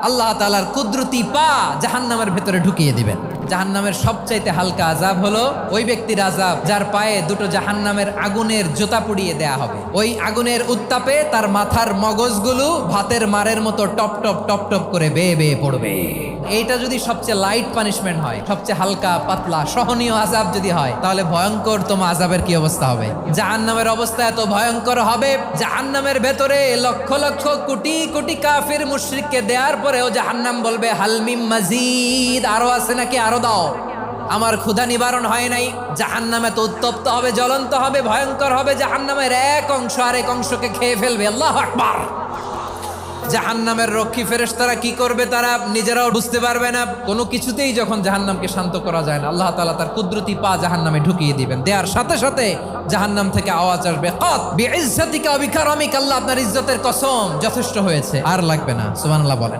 আল্লাহ তাআলার কুদরতি পা জাহান্নামের ভেতরে ঢুকিয়ে দিবেন। জাহান্নামের সবচাইতে হালকা আযাব হলো ওই ব্যক্তির আযাব যার পায়ে দুটো জাহান্নামের আগুনের জুতা পুড়িয়ে দেয়া হবে। ওই আগুনের উত্তাপে তার মাথার মগজগুলো ভাতের মারের মতো টপ টপ টপ টপ করে বেয়ে বেয়ে পড়বে। এইটা যদি সবচেয়ে লাইট পানিশমেন্ট হয়, সবচেয়ে হালকা পাতলা সহনীয় আযাব যদি হয়, তাহলে ভয়ঙ্কর তোমার আযাবের কি অবস্থা হবে? জাহান্নামের অবস্থা এত ভয়ঙ্কর হবে, জাহান্নামের ভেতরে লক্ষ লক্ষ কোটি কোটি কাফির মুশরিককে দেওয়ার পরেও জাহান্নাম বলবে হালমিম মাজিদ, আরো আছে নাকি, আরো দাও, আমার ক্ষুধা নিবারণ হয় নাই। জাহান্নামে তো উত্তপ্ত হবে, জ্বলন্ত হবে, ভয়ঙ্কর হবে। জাহান্নামের এক অংশ আরেক অংশকে খেয়ে ফেলবে। আল্লাহু আকবার। জাহান্নামের রক্ষী ফেরেশতারা কি করবে তারা নিজেরাও বুঝতে পারবে না। কোনো কিছুতেই যখন জাহান্নামকে শান্ত করা যায় না, আল্লাহ তাআলা তার কুদরতি পা জাহান্নামে ঢুকিয়ে দিবেন। দেওয়ার সাথে সাথে জাহান্নাম থেকে আওয়াজ আসবে, কাত বিইজ্জাতিকা ওয়া বিকারামিকা, আল্লাহ আপনার ইজ্জতের কসম, যথেষ্ট হয়েছে, আর লাগবে না। সুবহানাল্লাহ বলেন।